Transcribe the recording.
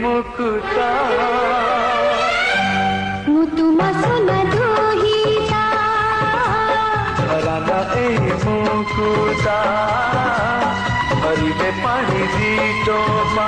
मुकुता मुतुमा सुना दुहिता हराना ए मुकुता हरिबे पानी दी टोपा